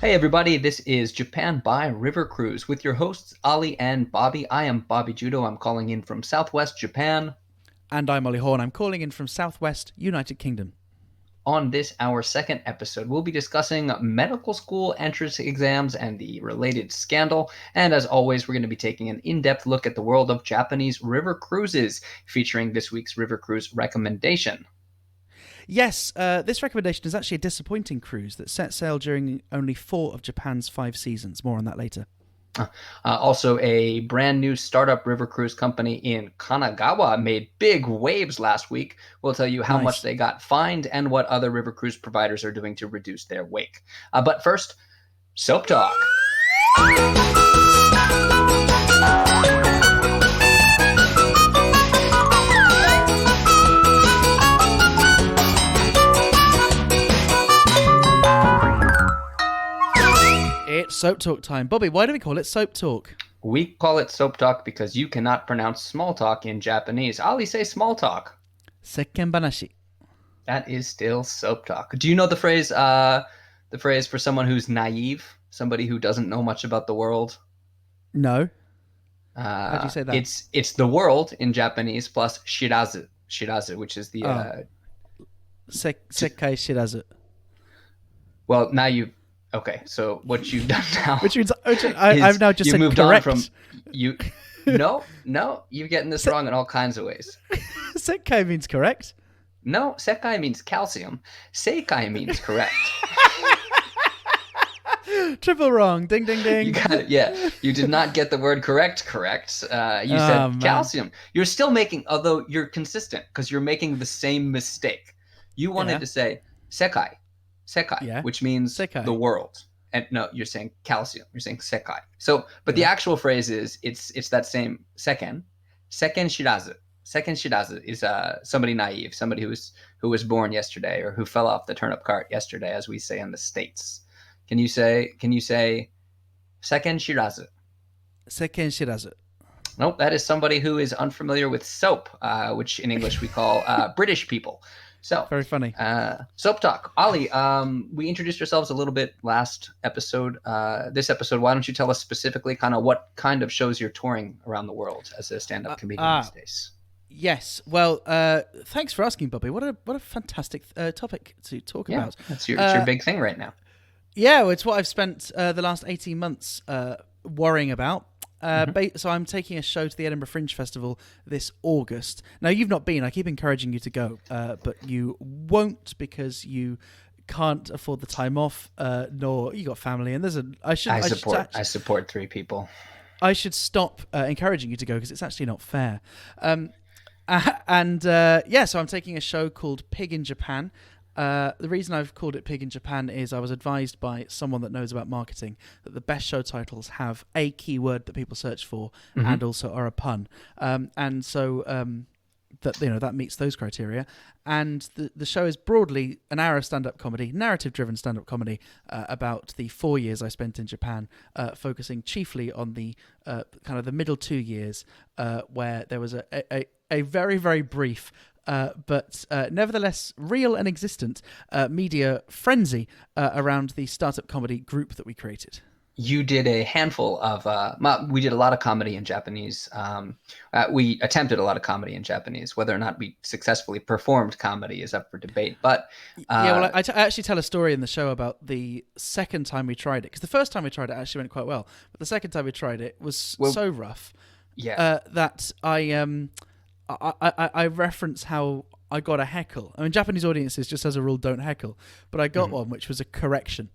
Hey everybody, this is Japan by River Cruise with your hosts Ali and Bobby. I am Bobby Judo. I'm calling in from Southwest Japan. And I'm Ollie Horn. I'm calling in from Southwest United Kingdom. On this, our second episode, we'll be discussing medical school entrance exams and the related scandal. And as always, we're going to be taking an in-depth look at the world of Japanese river cruises, featuring this week's river cruise recommendation. Yes, this recommendation is actually a disappointing cruise that set sail during only 4 of Japan's 5 seasons. More on that later. Also, a brand new startup river cruise company in Kanagawa made big waves last week. We'll tell you how much Nice. they got fined and what other river cruise providers are doing to reduce their wake. But first, soap talk. It's Soap Talk time. Bobby, why do we call it Soap Talk? We call it soap talk because you cannot pronounce small talk in Japanese. Ali, say small talk. Sekken banashi. That is still soap talk. Do you know the phrase for someone who's naive, somebody who doesn't know much about the world? No. How do you say that? It's the world in Japanese plus shirazu, which is the Oh, Sekkai shirazu. well, now you okay. So what you've done now I've is now just you said moved on correct. from you. No, you're getting this wrong in all kinds of ways. Sekkai means correct. No, sekai means calcium. Seikai means correct. Triple wrong. Ding, ding, You ding. got it. Yeah, you did not get the word correct. Correct. You Oh, said man. calcium. You're still making, although you're consistent because you're making the same mistake. You wanted Yeah. to say sekai, sekai, Yeah. which means the Sekkai. world. And no, you're saying calcium. You're saying sekai. So, but the Yeah. actual phrase is it's that same seken, seken shirazu. Seken shirazu is somebody naive, somebody who was born yesterday or who fell off the turnip cart yesterday, as we say in the States. Can you say Seken Shirazu? Sekken shirazu. Nope, that is somebody who is unfamiliar with soap, which in English we call British people. So, Very funny. soap talk. Ali, we introduced ourselves a little bit last episode. This episode, why don't you tell us specifically kind of what kind of shows you're touring around the world as a stand-up comedian these days? Yes. Well, thanks for asking, Bobby. What a fantastic topic to talk Yeah, about. it's your big thing right now. Yeah, well, it's what I've spent the last 18 months worrying about. Mm-hmm. So I'm taking a show to the Edinburgh Fringe Festival this August. Now, you've not been. I keep encouraging you to go, but you won't because you can't afford the time off, nor you got family. And there's a I support three people. I should stop encouraging you to go because it's actually not fair. So I'm taking a show called Pig in Japan. The reason I've called it Pig in Japan is I was advised by someone that knows about marketing that the best show titles have a keyword that people search for and also are a pun. That meets those criteria. And the show is broadly an hour of stand-up comedy, narrative-driven stand-up comedy about the 4 years I spent in Japan, focusing chiefly on the kind of the middle 2 years where there was a very, very brief but nevertheless real and existent media frenzy around the startup comedy group that we created. You did a handful of we did a lot of comedy in Japanese. We attempted a lot of comedy in Japanese. Whether or not we successfully performed comedy is up for debate. But I actually tell a story in the show about the second time we tried it, because the first time we tried it actually went quite well, but the second time we tried it was so rough yeah, that I reference how I got a heckle. I mean, Japanese audiences just as a rule don't heckle, but I got one which was a correction,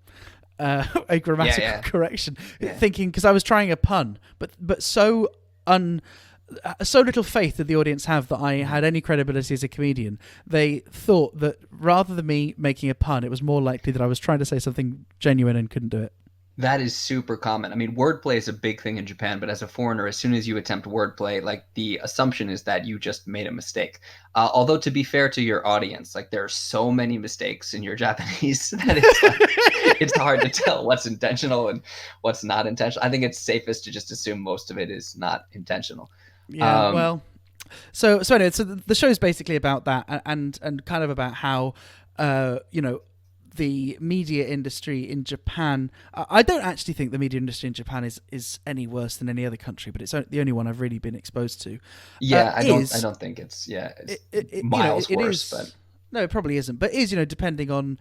a grammatical correction, thinking because I was trying a pun, but so little faith did the audience have that I had any credibility as a comedian. They thought that rather than me making a pun, it was more likely that I was trying to say something genuine and couldn't do it. that is super common. I mean, wordplay is a big thing in Japan, but as a foreigner, as soon as you attempt wordplay, like the assumption is that you just made a mistake. Although to be fair to your audience, like there are so many mistakes in your Japanese that it's hard to tell what's intentional and what's not intentional. I think it's safest to just assume most of it is not intentional. Yeah, well, so anyway, so the show is basically about that, and kind of about how, the media industry in Japan. I don't actually think the media industry in Japan is any worse than any other country, but it's the only one I've really been exposed to. Yeah, I Is don't think it's, yeah, it's it, miles it worse, but is no, it probably isn't, but is depending on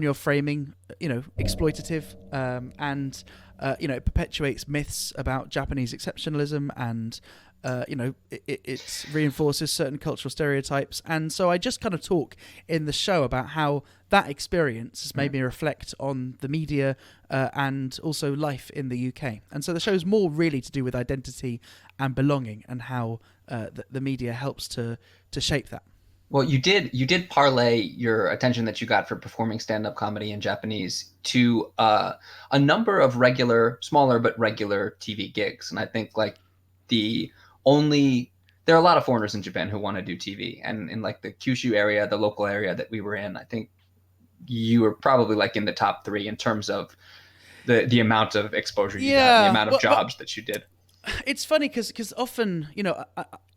your framing, exploitative, and it perpetuates myths about Japanese exceptionalism, and it reinforces certain cultural stereotypes. And so I just kind of talk in the show about how that experience has made me reflect on the media and also life in the UK. And so the show's more really to do with identity and belonging, and how the media helps to shape that. well, you did parlay your attention that you got for performing stand-up comedy in Japanese to a number of regular, smaller but regular TV gigs, and I think like the only there are a lot of foreigners in Japan who want to do TV, and in like the Kyushu area, the local area that we were in, I think you were probably like in the top three in terms of the amount of exposure you got, and the Yeah, amount of well, but jobs that you did. it's funny because often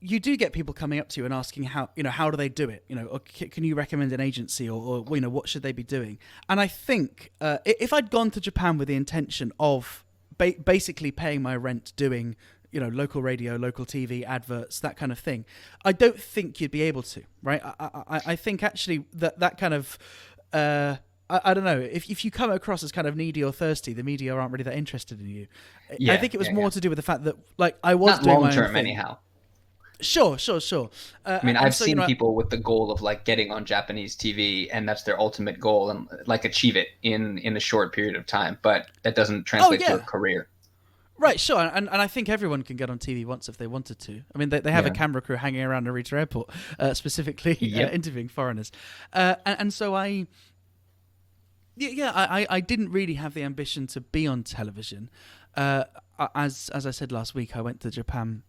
you do get people coming up to you and asking how do they do it, or can you recommend an agency, or what should they be doing. And I think if I'd gone to Japan with the intention of basically paying my rent doing local radio, local TV, adverts, that kind of thing, I don't think you'd be able to, right? I think actually that kind of I don't know, if you come across as kind of needy or thirsty, the media aren't really that interested in you. I Yeah, think it was yeah, more yeah. to do with the fact that like I was Not doing long my own term, thing. anyhow. Sure. I mean, And I've so seen people with the goal of like getting on Japanese TV, and that's their ultimate goal, and like achieve it in a short period of time, but that doesn't oh translate to a yeah, career. right, sure. And I think everyone can get on TV once if they wanted to. I mean, they have a Yeah. camera crew hanging around Narita Airport, specifically Yep. interviewing foreigners. And so I didn't really have the ambition to be on television. As I said last week, I went to Japan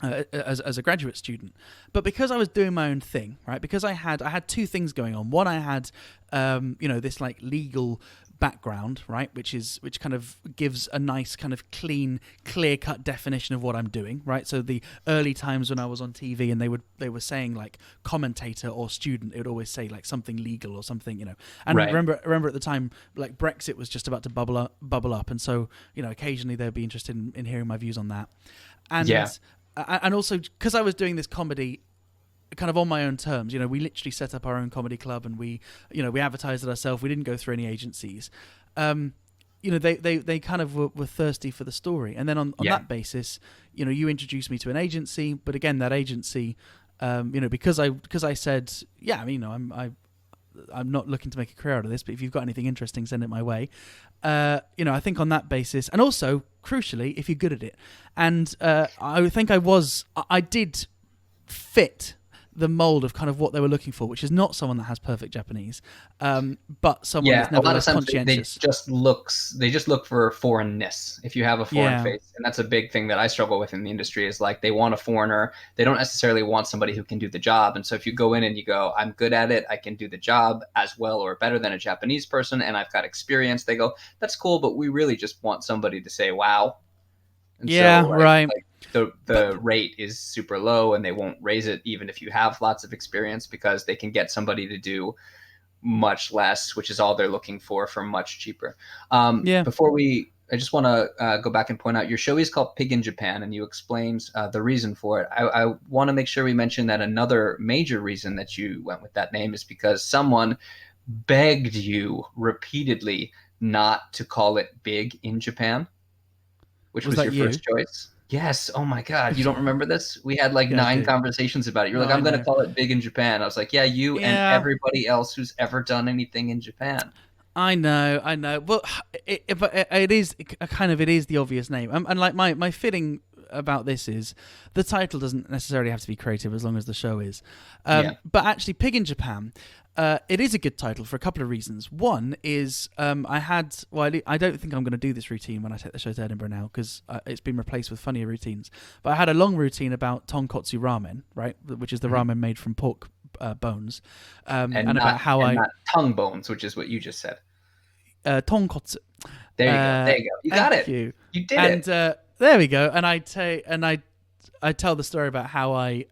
as a graduate student, but because I was doing my own thing, right? Because I had two things going on. One, I had this like legal background, right, which kind of gives a nice kind of clean, clear-cut definition of what I'm doing, right? So the early times when I was on TV and they were saying like commentator or student, it would always say like something legal or something, And Right. remember at the time, like Brexit was just about to bubble up, and so occasionally they'd be interested in hearing my views on that, Yeah. and also because I was doing this comedy kind of on my own terms. We literally set up our own comedy club, and we advertised it ourselves. We didn't go through any agencies. They kind of were thirsty for the story, and then on Yeah. that basis, you introduced me to an agency. But again, that agency, because I said, yeah, I mean, I'm not looking to make a career out of this, but if you've got anything interesting, send it my way. I think on that basis, and also crucially, if you're good at it, and I think I did fit the mold of kind of what they were looking for, which is not someone that has perfect Japanese, but someone Yeah, that's a lot of nevertheless times conscientious. they just look for foreignness. If you have a foreign Yeah, face, and that's a big thing that I struggle with in the industry, is like they want a foreigner. They don't necessarily want somebody who can do the job. And so if you go in and you go, I'm good at it, I can do the job as well or better than a Japanese person, and I've got experience, they go, that's cool, but we really just want somebody to say wow. And so yeah, right. like the But rate is super low, and they won't raise it even if you have lots of experience, because they can get somebody to do much less, which is all they're looking for much cheaper. yeah, I just want to go back and point out your show is called Pig in Japan, and you explained the reason for it. I want to make sure we mention that another major reason that you went with that name is because someone begged you repeatedly not to call it Big in Japan, which was was that your you? first choice. Yes. Oh my God. You don't remember this? We had like Yeah, I nine do. conversations about it. You're No, like, I I'm going to know. call it Big in Japan. I was like, yeah, you and Yeah, everybody else who's ever done anything in Japan. I know. Well, but it is kind of, it is the obvious name, and like my feeling about this is the title doesn't necessarily have to be creative as long as the show is. Yeah. But actually, Pig in Japan, it is a good title for a couple of reasons. One is I don't think I'm going to do this routine when I take the show to Edinburgh now, because it's been replaced with funnier routines. But I had a long routine about tonkotsu ramen, right, which is the Mhm. ramen made from pork bones, And and about how not tongue bones, which is what you just said. tonkotsu. There you go. There you go. You got Thank it. you. You did And it. there we go. And I tell the story about how I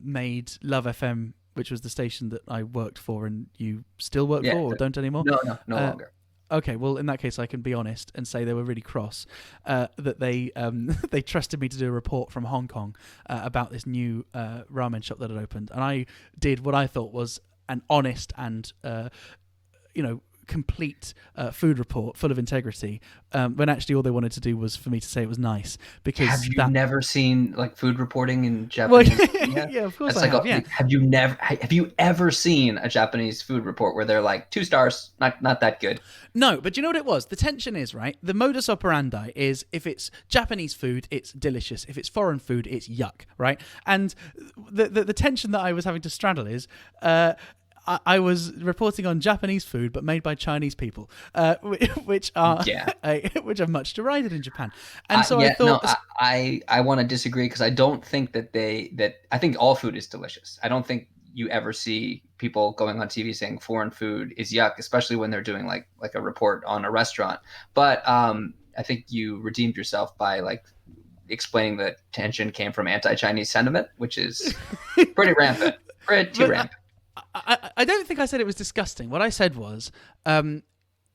made Love FM which was the station that I worked for and you still work Yeah. for or don't anymore. No Uh, longer. Okay, well, in that case, I can be honest and say they were really cross that they they trusted me to do a report from Hong Kong about this new ramen shop that had opened, and I did what I thought was an honest and complete food report full of integrity. When actually all they wanted to do was for me to say it was nice Have because you that. never seen like food reporting in Well, Japanese media? yeah, of course That's I like have. Yeah, have you ever seen a Japanese food report where they're like 2 stars, not that good? no, but you know what it was? The tension is, right? The modus operandi is if it's Japanese food, it's delicious. If it's foreign food, it's yuck, right? And the tension that I was having to straddle is I was reporting on Japanese food, but made by Chinese people, which are Yeah. which are much derided in Japan. And so I Yeah, no, thought, I want to disagree because I don't think that I think all food is delicious. I don't think you ever see people going on TV saying foreign food is yuck, especially when they're doing like a report on a restaurant. But I think you redeemed yourself by like explaining that tension came from anti-Chinese sentiment, which is pretty rampant, pretty but rampant. I don't think I said it was disgusting. What I said was,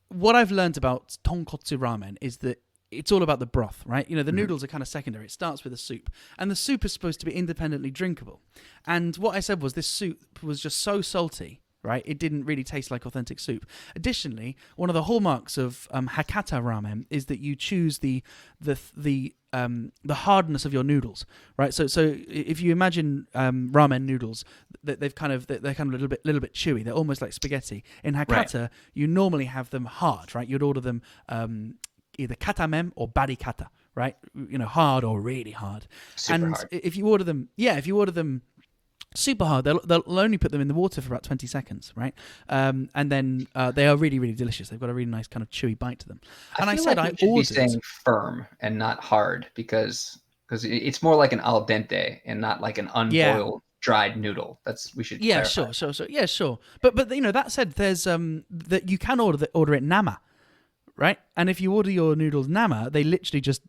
what I've learned about tonkotsu ramen is that it's all about the broth, right? The noodles are kind of secondary. It starts with a soup, and the soup is supposed to be independently drinkable. And what I said was this soup was just so salty, right? It didn't really taste like authentic soup. Additionally, one of the hallmarks of Hakata ramen is that you choose the hardness of your noodles, right? So if you imagine ramen noodles, they're kind of a little bit chewy. They're almost like spaghetti. In Hakata, Right. you normally have them hard, right? You'd order them either katamem or barikata, right? Hard or really hard. Super And hard. if you order them super hard, they'll only put them in the water for about 20 seconds, right? And then they are really, really delicious. They've got a really nice kind of chewy bite to them. And I feel said like I we should be ordered. saying firm and not hard because it's more like an al dente and not like an Yeah. unboiled dried noodle. We should Yeah, clarify. sure. Yeah, sure. But that said, there's that you can order it nama, right? And if you order your noodles nama, they literally just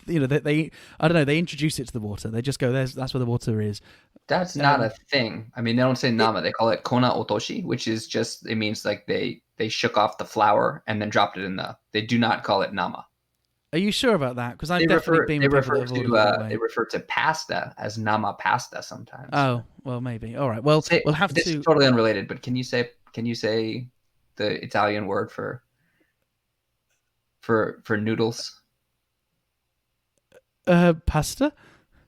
they I don't know, they introduce it to the water. They just go, that's where the water is. That's not a thing. I mean, they don't say nama. They call it kona otoshi, which is just it means like they shook off the flour and then dropped it in the. They do not call it nama. Are you sure about that? Because I've They definitely refer been they with people refer that have ordered it that to they way. refer to pasta as nama pasta sometimes. Oh, well, maybe. All right. Well, Say, we'll have this to. is totally unrelated, but can you say the Italian word for noodles? Pasta?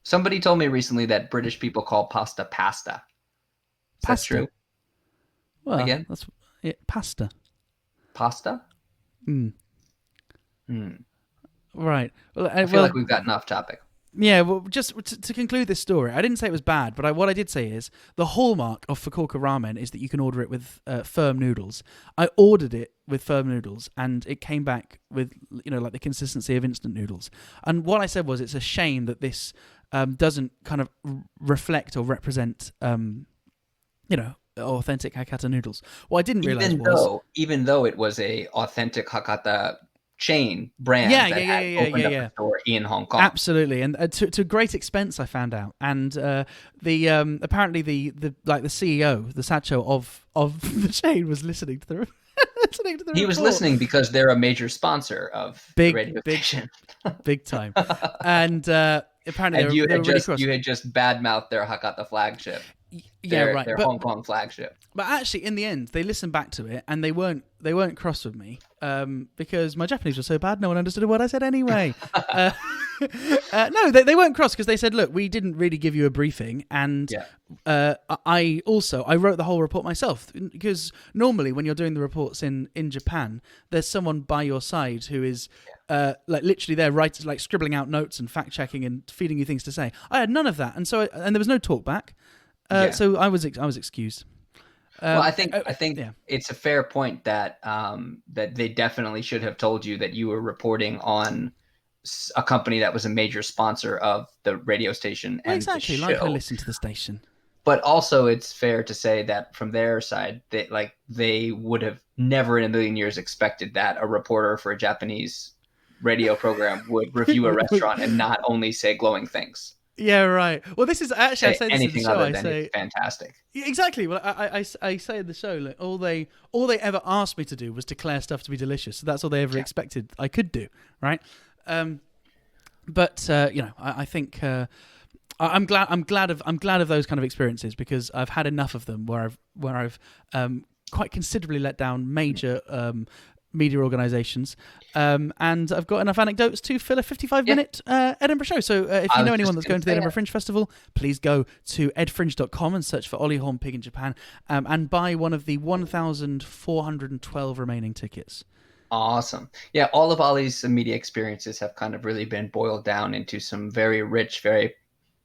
Somebody told me recently that British people call pasta pasta. Is that Pasta? true? Well, Again? that's pasta. Pasta? Mm. Hmm. Right. Well, I feel like we've gotten off topic. yeah. Well, just to conclude this story, I didn't say it was bad, but what I did say is the hallmark of Fukuoka ramen is that you can order it with firm noodles. I ordered it with firm noodles, and it came back with like the consistency of instant noodles. And what I said was, it's a shame that this doesn't kind of reflect or represent authentic Hakata noodles. What I didn't realize was Even though it was a authentic Hakata chain brand yeah, that had opened up a store in Hong Kong. absolutely, and to great expense, I found out. And the apparently the CEO, the Sacho of the chain, was listening to the listening to the He was report. listening because they're a major sponsor of the radio station. Big time. And apparently And they were really cross. you had just badmouthed their Hakata flagship. Yeah, right. Their Hong Kong flagship. But actually, in the end, they listened back to it, and they weren't cross with me because my Japanese was so bad, no one understood what I said anyway. No, they weren't cross because they said, "Look, we didn't really give you a briefing," and I wrote the whole report myself because normally when you're doing the reports in Japan, there's someone by your side who is like literally there, writing, like scribbling out notes and fact checking and feeding you things to say. I had none of that, and there was no talk back. So I was excused. Well, I think yeah. it's a fair point that that they definitely should have told you that you were reporting on a company that was a major sponsor of the radio station and exactly, the like show. I listened to the station. But also, it's fair to say that from their side, they would have never in a million years expected that a reporter for a Japanese radio program would review a restaurant and not only say glowing things. Yeah, right. Well, this is actually I Say say this in the anything show. other I than it's say fantastic. yeah, exactly. Well, I say in the show, like all they ever asked me to do was declare stuff to be delicious. So that's all they ever Yeah. expected I could do, right? Um, but I think I'm glad of those kind of experiences because I've had enough of them where I've quite considerably let down major media organisations, and I've got enough anecdotes to fill a 55 Yeah. minute Edinburgh show. So if I you was know anyone just that's gonna going to the say Edinburgh it. Fringe Festival, please go to edfringe.com and search for Ollie Horn Pig in Japan, and buy one of the 1,412 remaining tickets. Awesome. Yeah, all of Ollie's media experiences have kind of really been boiled down into some very rich, very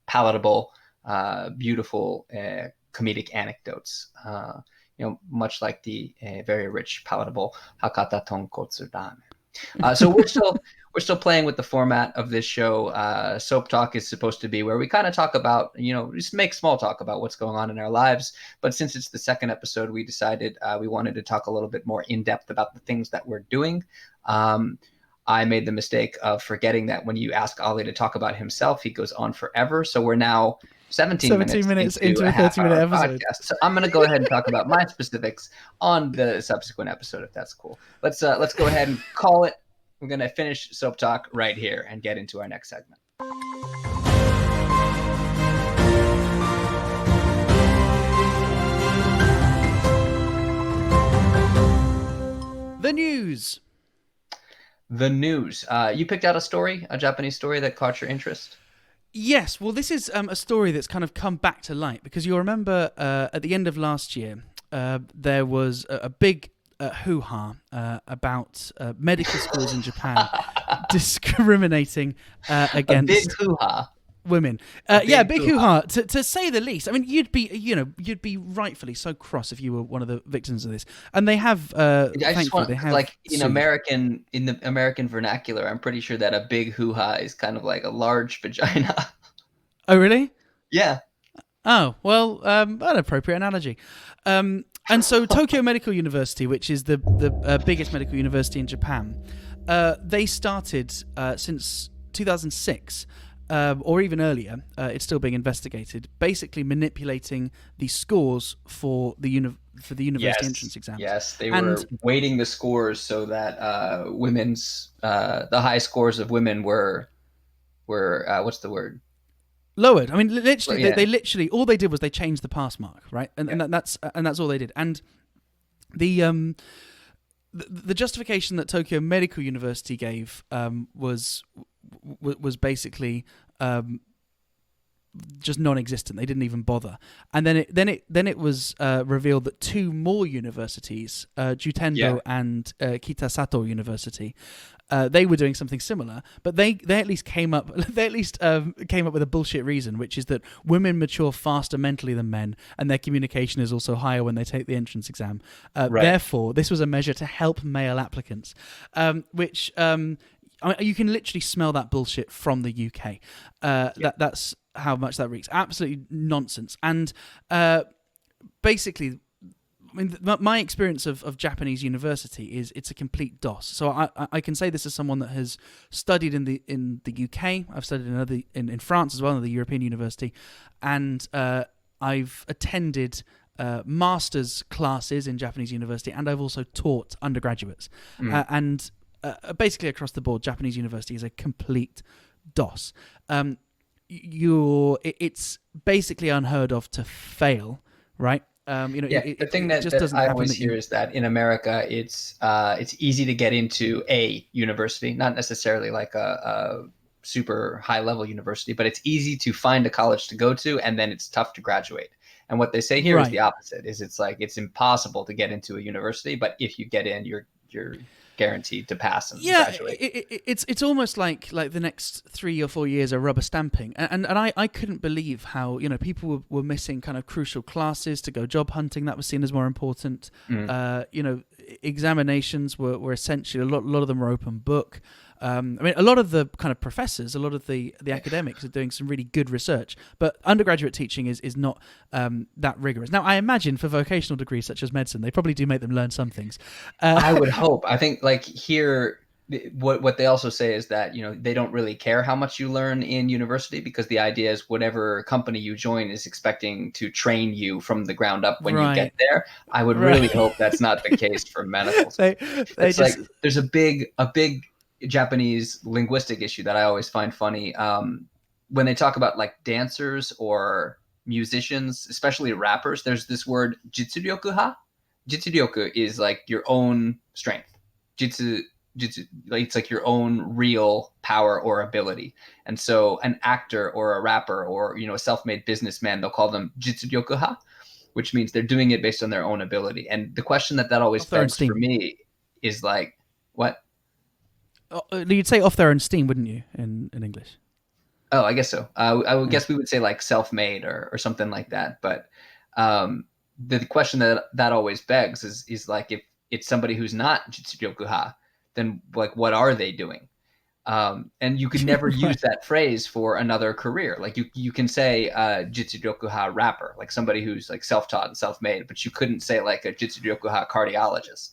palatable, beautiful comedic anecdotes. Much like the very rich, palatable Hakata Tonkotsu Ramen. So we're still playing with the format of this show. Soap Talk is supposed to be where we kind of talk about, just make small talk about what's going on in our lives. But since it's the second episode, we decided we wanted to talk a little bit more in depth about the things that we're doing. Um, I made the mistake of forgetting that when you ask Ollie to talk about himself, he goes on forever. So we're now 17 17 minutes minutes into into a a half 30-minute hour episode. podcast. So I'm going to go ahead and talk about my specifics on the subsequent episode, if that's cool. Let's go ahead and call it. We're going to finish Soap Talk right here and get into our next segment. The news. The news. You picked out a Japanese story that caught your interest. Yes, well, this is a story that's kind of come back to light because you'll remember at the end of last year, there was a big hoo-ha about medical schools in Japan discriminating A big against hoo-ha. women. Yeah, big hoo-ha, to say the least. I mean, you'd be rightfully so cross if you were one of the victims of this. And they have, I just want, they have like, in sued. the American vernacular, I'm pretty sure that a big hoo-ha is kind of like a large vagina. Oh, really? Yeah. Oh, well, an appropriate analogy. And so Tokyo Medical University, which is the biggest medical university in Japan, they started since 2006, or even earlier. It's still being investigated. Basically, manipulating the scores for the university entrance exams. Yes, they were weighting the scores so that the high scores of women were what's the word? Lowered. I mean, literally, Yeah. they literally all they did was they changed the pass mark, right? And that's all they did. And the justification that Tokyo Medical University gave was basically just non-existent. They didn't even bother. And then it was revealed that two more universities, Jutendo and Kitasato University, they were doing something similar, but they at least came up with a bullshit reason, which is that women mature faster mentally than men, and their communication is also higher when they take the entrance exam. Therefore, this was a measure to help male applicants, which I mean, you can literally smell that bullshit from the UK. That's how much that reeks. Absolutely nonsense. And basically, I mean, my experience of Japanese university is it's a complete DOS. So I can say this as someone that has studied in the UK. I've studied in France as well, in the European university, and I've attended master's classes in Japanese university, and I've also taught undergraduates. And basically across the board, Japanese university is a complete DOS. It's basically unheard of to fail, right? The thing that just doesn't I happen. always hear is that in America, it's easy to get into a university, not necessarily like a super high level university, but it's easy to find a college to go to, and then it's tough to graduate. And what they say here is the opposite: it's impossible to get into a university, but if you get in, you're guaranteed to pass and graduate. It's almost like the next 3 or 4 years are rubber stamping, and I couldn't believe how people were missing kind of crucial classes to go job hunting. That was seen as more important. Examinations were essentially a lot of them were open book. I mean, a lot of the kind of professors, a lot of the academics are doing some really good research, but undergraduate teaching is not that rigorous. Now, I imagine for vocational degrees such as medicine, they probably do make them learn some things. I would hope. I think like here, what they also say is that, they don't really care how much you learn in university, because the idea is whatever company you join is expecting to train you from the ground up when you get Right. there. I would Right. really hope that's not the case for medical they school. they It's just like there's a big Japanese linguistic issue that I always find funny, when they talk about like dancers or musicians, especially rappers. There's this word jitsuryoku. Jitsuryoku is like your own strength. Jitsu, like it's like your own real power or ability. And so an actor or a rapper or a self-made businessman, they'll call them jitsuryoku, which means they're doing it based on their own ability. And the question that always off their own begs for steam. me is like, what? You'd say off their own steam, wouldn't you, in English? Oh, I guess so. I would Yeah. guess we would say like self-made or something like that. But the question that always begs is like, if it's somebody who's not jitsuryokuha, then like what are they doing? And you could never use Right. that phrase for another career. Like you can say jitsuryokuha rapper, like somebody who's like self-taught and self-made, but you couldn't say like a jitsuryokuha cardiologist.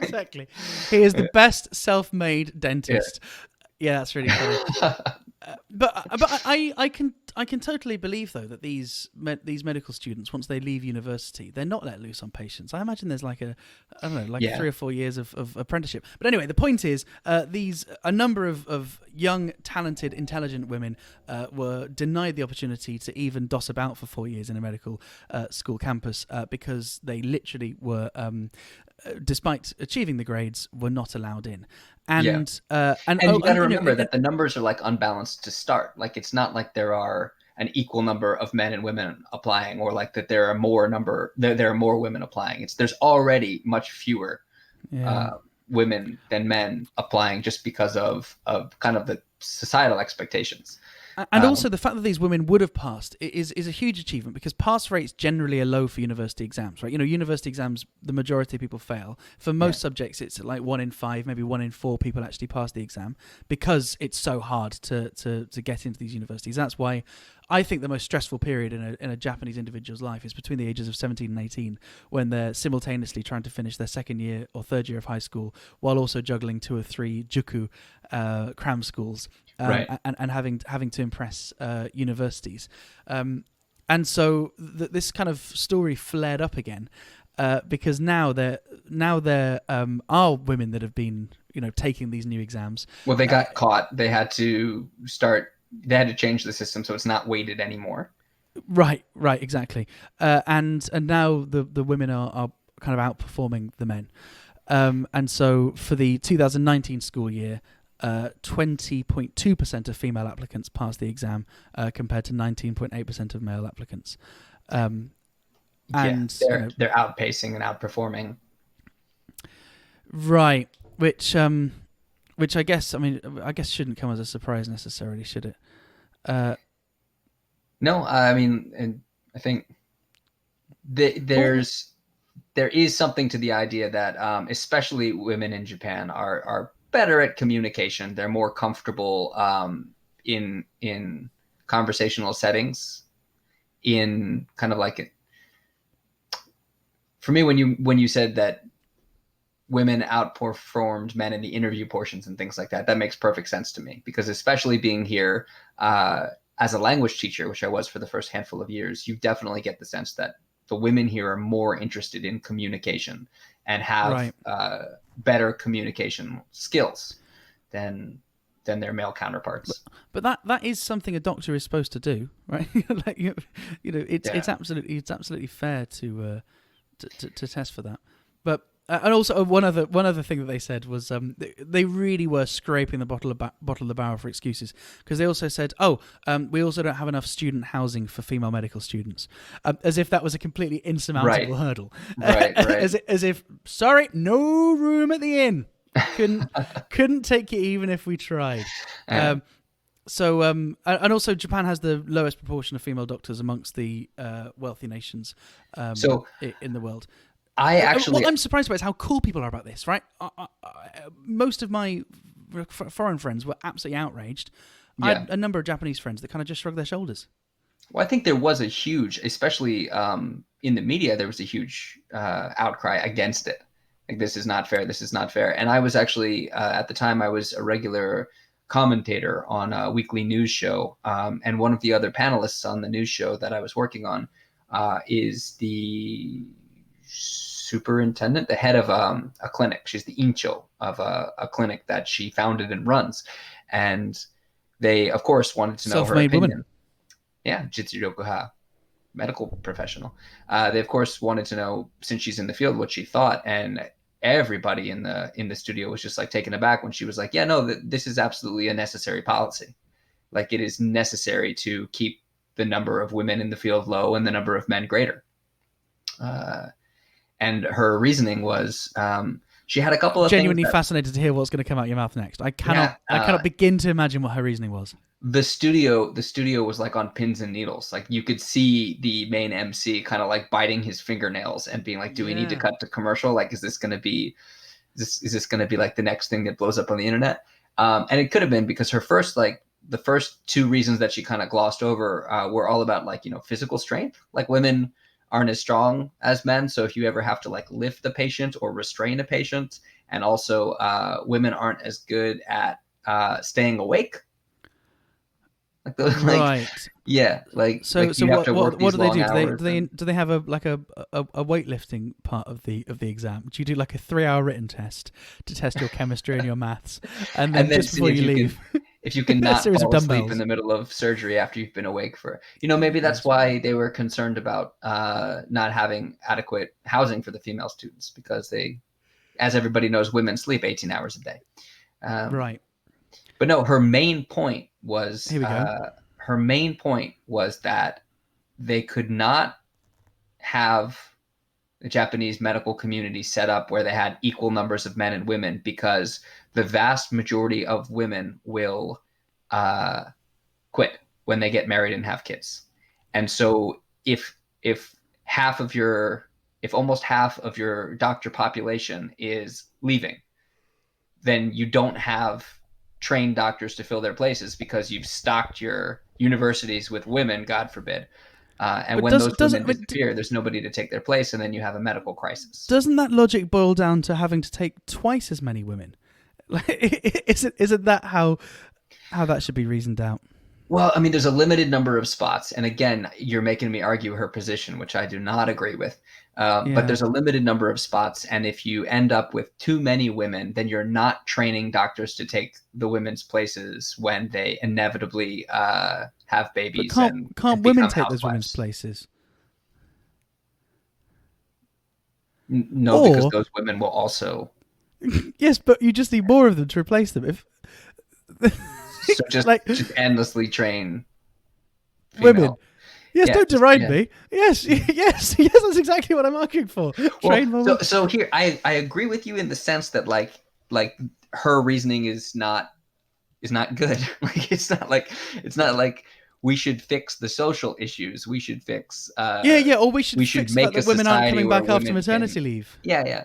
Exactly. He is the best self-made Yeah. dentist. Yeah, that's really funny. But I can totally believe though that these medical students, once they leave university, they're not let loose on patients. I imagine there's like I don't know, like Yeah. 3 or 4 years of apprenticeship. But anyway, the point is, a number of young, talented, intelligent women were denied the opportunity to even doss about for 4 years in a medical school campus because they literally were. Despite achieving the grades, were not allowed in, Yeah. and And you got to you know, remember that the numbers are like unbalanced to start. Like it's not like there are an equal number of men and women applying, or like that there are more women applying. There's already much fewer yeah. uh, women than men applying, just because of kind of the societal expectations. And Um, also the fact that these women would have passed is a huge achievement, because pass rates generally are low for university exams, right? University exams, the majority of people fail. For yeah, most subjects, it's like 1 in 5, maybe 1 in 4 people actually pass the exam, because it's so hard to get into these universities. That's why I think the most stressful period in a Japanese individual's life is between the ages of 17 and 18, when they're simultaneously trying to finish their second year or third year of high school, while also juggling 2 or 3 juku cram schools, right. and having to impress universities. And so this kind of story flared up again, because now there are women that have been taking these new exams. Well, they Uh, got caught. They had to start. They had to change the system so it's not weighted anymore. right, exactly. And now the women are kind of outperforming the men. And so for the 2019 school year, 20.2% of female applicants passed the exam, compared to 19.8% of male applicants. Um, Yeah, and they're outpacing and outperforming. right, which I guess shouldn't come as a surprise necessarily, should it? Uh, No, I mean, and I think well, there is something to the idea that, especially women in Japan are better at communication. They're more comfortable, in conversational settings. In kind of like, for me, when you said that women outperformed men in the interview portions and things like that, that makes perfect sense to me, because especially being here as a language teacher, which I was for the first handful of years, you definitely get the sense that the women here are more interested in communication and have right. better communication skills than their male counterparts. But that is something a doctor is supposed to do, right? Like it's Yeah. it's absolutely fair to test for that. But and also one other thing that they said was, they really were scraping the bottom of the barrel for excuses, because they also said, we also don't have enough student housing for female medical students, as if that was a completely insurmountable Right. hurdle. Right. Right. as if sorry, no room at the inn. Couldn't take it even if we tried. Yeah. And also Japan has the lowest proportion of female doctors amongst the wealthy nations, So in the world. I What actually, I'm surprised by is how cool people are about this, right? Most of my foreign friends were absolutely outraged. I yeah. had a number of Japanese friends that kind of just shrugged their shoulders. Well, I think there was a huge, especially in the media, there was a huge outcry against it. Like, this is not fair. This is not fair. And I was actually, at the time, I was a regular commentator on a weekly news show. And one of the other panelists on the news show that I was working on is the superintendent, the head of a clinic. She's the incho of a clinic that she founded and runs. And they, of course, wanted to know her Self-made opinion. woman. Yeah, Jitsudokuha, medical professional. They, of course, wanted to know, since she's in the field, what she thought. And everybody in the studio was just like taken aback when she was like, yeah, no, this is absolutely a necessary policy. Like, it is necessary to keep the number of women in the field low and the number of men greater. And her reasoning was, she had a couple of Genuinely things fascinated to hear what's going to come out your mouth next. I cannot begin to imagine what her reasoning was. The studio was like on pins and needles. Like, you could see the main MC kind of like biting his fingernails and being like, do we need to cut to commercial? Like, is this going to be like the next thing that blows up on the internet? And it could have been, because the first two reasons that she kind of glossed over were all about, like, physical strength. Like, women aren't as strong as men, so if you ever have to like lift the patient or restrain a patient, and also women aren't as good at staying awake. Right. Yeah. Like, so you have to work what do they do? Do they have a weightlifting part of the exam? Do you do like a 3-hour written test to test your chemistry and your maths, and then just before you leave, if you can not series of fall asleep dumbbells in the middle of surgery after you've been awake for, maybe that's why they were concerned about not having adequate housing for the female students, because they, as everybody knows, women sleep 18 hours a day. right. But no, her main point was Here we go. Her main point was that they could not have the Japanese medical community set up where they had equal numbers of men and women, because the vast majority of women will quit when they get married and have kids. And so if almost half of your doctor population is leaving, then you don't have trained doctors to fill their places, because you've stocked your universities with women, God forbid. And But when those women disappear, there's nobody to take their place, and then you have a medical crisis. Doesn't that logic boil down to having to take twice as many women? Like, isn't that how that should be reasoned out? Well, I mean, there's a limited number of spots. And again, you're making me argue her position, which I do not agree with. But there's a limited number of spots. And if you end up with too many women, then you're not training doctors to take the women's places when they inevitably have babies. But can't women take those housewives. women's places? No, because those women will also. Yes, but you just need more of them to replace them. If So just endlessly train female. Women. Yes, Yeah, don't deride me. Yes, yes, that's exactly what I'm arguing for. Train more women. So here, I agree with you in the sense that like her reasoning is not good. Like, it's not like we should fix the social issues. We should fix. Or we should fix make that women aren't coming back after women maternity leave. Yeah.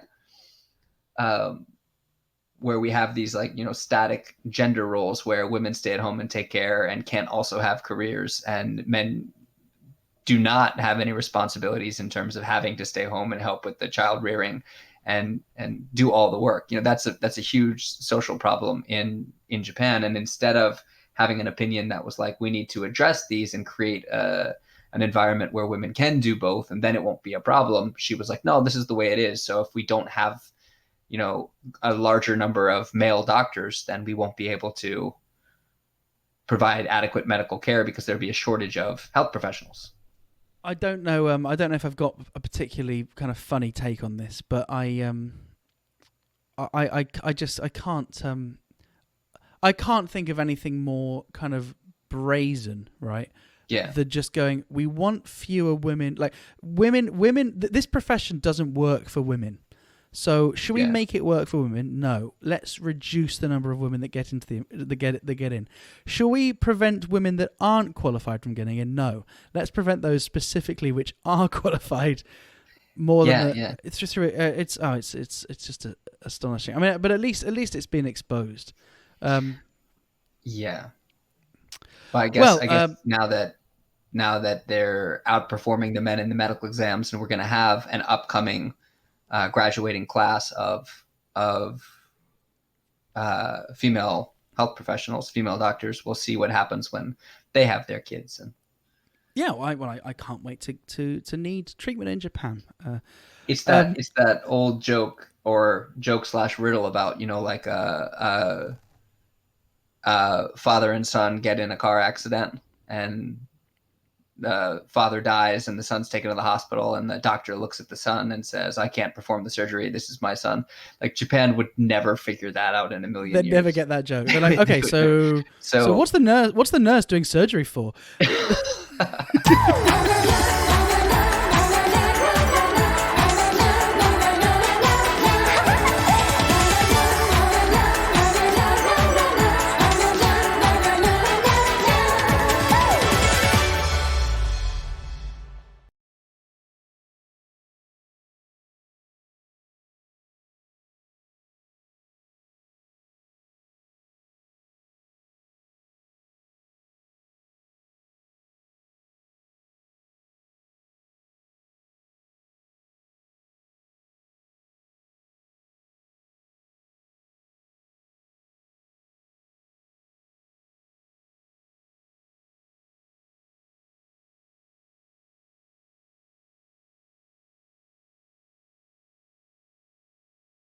Where we have these static gender roles where women stay at home and take care and can't also have careers, and men do not have any responsibilities in terms of having to stay home and help with the child rearing and do all the work. That's a huge social problem in Japan. And instead of having an opinion that was like, we need to address these and create an environment where women can do both, and then it won't be a problem, she was like, no, this is the way it is. So if we don't have a larger number of male doctors, then we won't be able to provide adequate medical care, because there'd be a shortage of health professionals. I don't know. I don't know if I've got a particularly kind of funny take on this, but I can't think of anything more kind of brazen, right? Yeah. Than just going, we want fewer women. Like, women. This profession doesn't work for women. So should we make it work for women? No. Let's reduce the number of women that get into the get in. Shall we prevent women that aren't qualified from getting in? No. Let's prevent those specifically which are qualified more than it's just it's just astonishing. I mean, but at least it's been exposed. Yeah. Well, I guess now that they're outperforming the men in the medical exams, and we're going to have an upcoming graduating class of female health professionals, female doctors. We'll see what happens when they have their kids. And yeah, I can't wait to need treatment in Japan. it's that old joke or joke slash riddle about, like father and son get in a car accident, and the father dies and the son's taken to the hospital, and the doctor looks at the son and says, I can't perform the surgery, this is my son. Like, Japan would never figure that out in a million They'd years. never get that joke. They're like, okay, so what's the nurse doing surgery for?